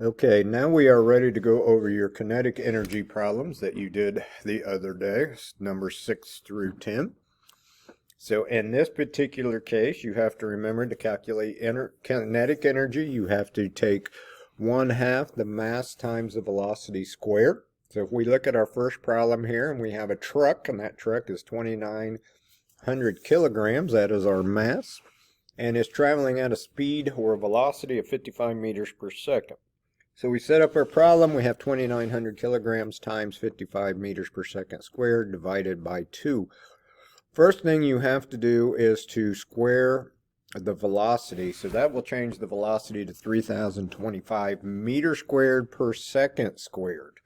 Okay, now we are ready to go over your kinetic energy problems that you did the other day, number 6 through 10. So in this particular case, you have to remember to calculate kinetic energy. You have to take 1/2 the mass times the velocity squared. So if we look at our first problem here, and we have a truck, and that truck is 2,900 kilograms, that is our mass, and is traveling at a speed or a velocity of 55 meters per second. So we set up our problem. We have 2,900 kilograms times 55 meters per second squared divided by 2. First thing you have to do is to square the velocity. So that will change the velocity to 3,025 meters squared per second squared.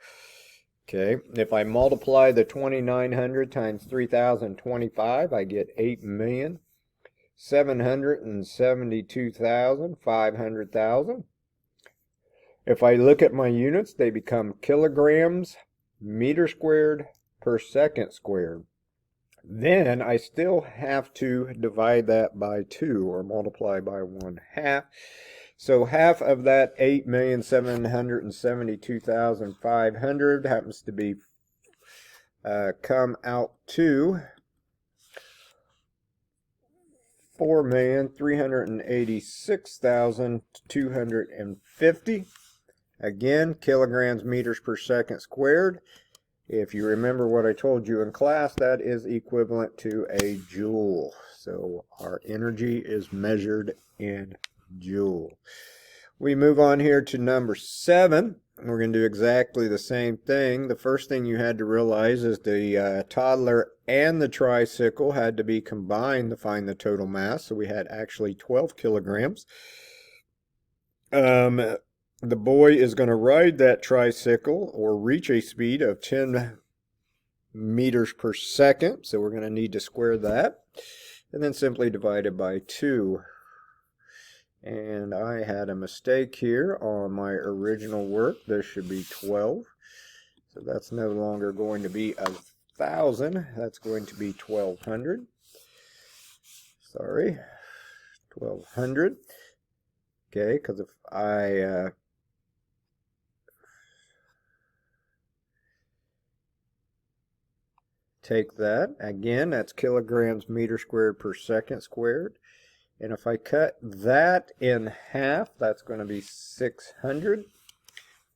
Okay, if I multiply the 2,900 times 3,025, I get 8,772,500,000. If I look at my units, they become kilograms meter squared per second squared. Then I still have to divide that by 2 or multiply by 1/2. So half of that 8,772,500 happens to be come out to 4,386,250. Again, kilograms meters per second squared. If you remember what I told you in class, that is equivalent to a joule. So our energy is measured in joule. We move on here to number 7. We're going to do exactly the same thing. The first thing you had to realize is the toddler and the tricycle had to be combined to find the total mass. So we had actually 12 kilograms. The boy is going to ride that tricycle or reach a speed of 10 meters per second. So we're going to need to square that and then simply divide it by 2. And I had a mistake here on my original work. This should be 12. So that's no longer going to be 1,000. That's going to be 1,200. Sorry, 1,200. Okay, because if I take that, again, that's kilograms meter squared per second squared. And if I cut that in half, that's going to be 600.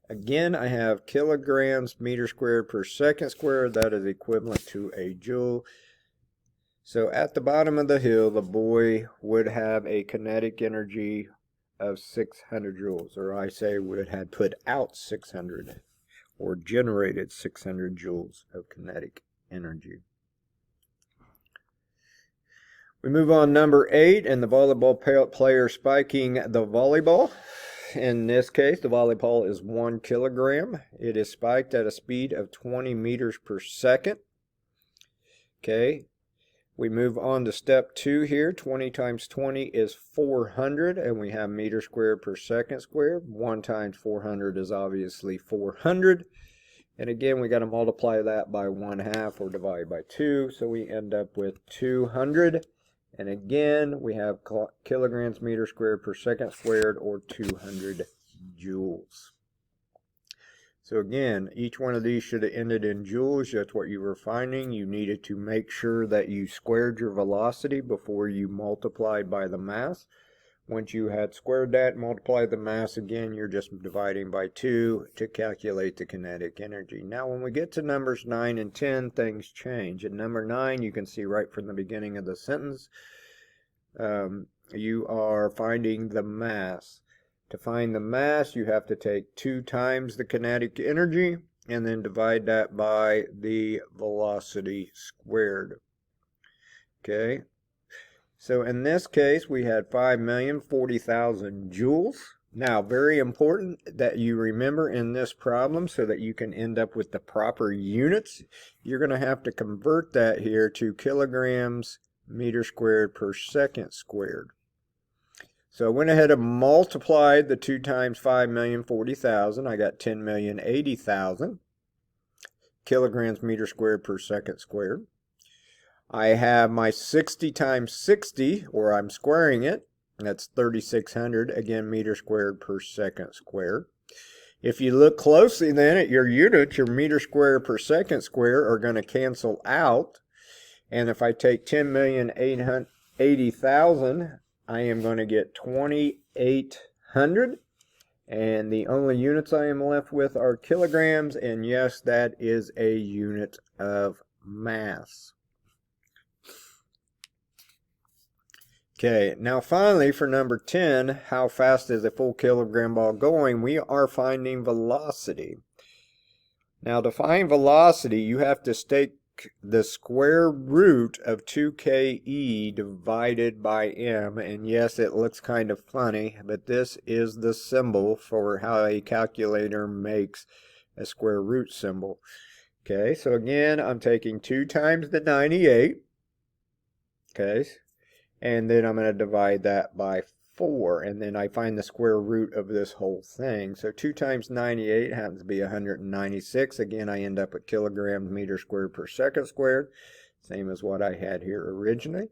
Again, I have kilograms meter squared per second squared. That is equivalent to a joule. So at the bottom of the hill, the boy would have a kinetic energy of 600 joules. Or I say would have put out 600 or generated 600 joules of kinetic energy. We move on number 8, and the volleyball player spiking the volleyball. In this case, the volleyball is 1 kilogram. It is spiked at a speed of 20 meters per second. Okay, we move on to step 2 here. 20 times 20 is 400, and we have meters squared per second squared. 1 times 400 is obviously 400. And again, we got to multiply that by 1/2 or divide by 2, so we end up with 200. And again, we have kilograms meter squared per second squared, or 200 joules. So again, each one of these should have ended in joules. That's what you were finding. You needed to make sure that you squared your velocity before you multiplied by the mass. Once you had squared that and multiplied the mass, again, you're just dividing by 2 to calculate the kinetic energy. Now, when we get to numbers 9 and 10, things change. At number 9, you can see right from the beginning of the sentence, you are finding the mass. To find the mass, you have to take 2 times the kinetic energy and then divide that by the velocity squared. Okay. So in this case, we had 5,040,000 joules. Now, very important that you remember in this problem so that you can end up with the proper units, you're going to have to convert that here to kilograms meter squared per second squared. So I went ahead and multiplied the 2 times 5,040,000. I got 10,080,000 kilograms meter squared per second squared. I have my 60 times 60, or I'm squaring it. That's 3,600, again, meters squared per second squared. If you look closely then at your units, your meter square per second square are going to cancel out. And if I take 10,880,000, I am going to get 2,800. And the only units I am left with are kilograms. And yes, that is a unit of mass. Okay, now finally for number 10, how fast is a full kilogram ball going? We are finding velocity. Now to find velocity, you have to take the square root of 2ke divided by m. And yes, it looks kind of funny, but this is the symbol for how a calculator makes a square root symbol. Okay, so again, I'm taking 2 times the 98. Okay. And then I'm going to divide that by 4. And then I find the square root of this whole thing. So 2 times 98 happens to be 196. Again, I end up with kilograms meters squared per second squared. Same as what I had here originally.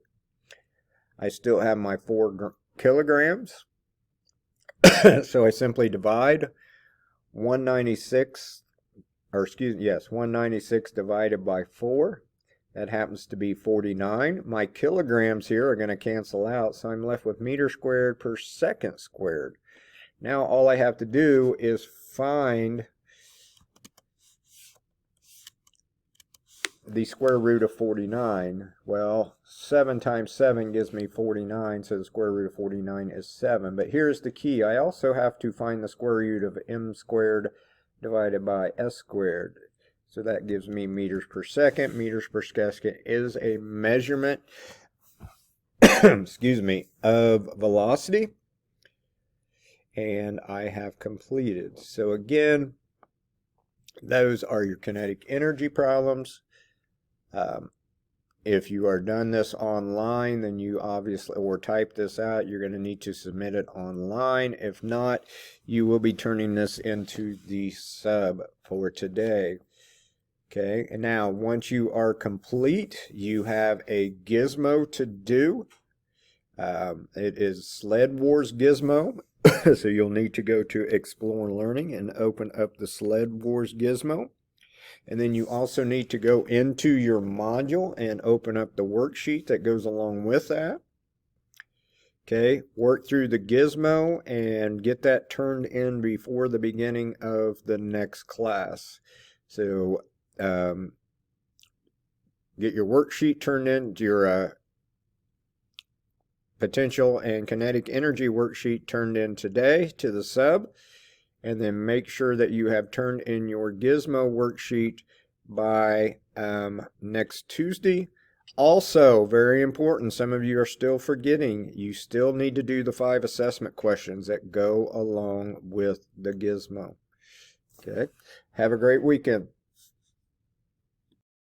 I still have my 4 kilograms. So I simply divide 196 divided by 4. That happens to be 49. My kilograms here are going to cancel out, so I'm left with meter squared per second squared. Now all I have to do is find the square root of 49. Well, 7 times 7 gives me 49, so the square root of 49 is 7. But here's the key. I also have to find the square root of m squared divided by s squared. So that gives me meters per second. Meters per second is a measurement, excuse me, of velocity. And I have completed. So again, those are your kinetic energy problems. If you are done this online, then you obviously, or type this out, you're going to need to submit it online. If not, you will be turning this into the sub for today. Okay, and now once you are complete, you have a gizmo to do. It is Sled Wars gizmo, so you'll need to go to Explore Learning and open up the Sled Wars gizmo. And then you also need to go into your module and open up the worksheet that goes along with that. Okay, work through the gizmo and get that turned in before the beginning of the next class. So get your worksheet turned in, your potential and kinetic energy worksheet turned in today to the sub, and then make sure that you have turned in your gizmo worksheet by next Tuesday. Also, very important, some of you are still forgetting, you still need to do the 5 assessment questions that go along with the gizmo. Okay, have a great weekend.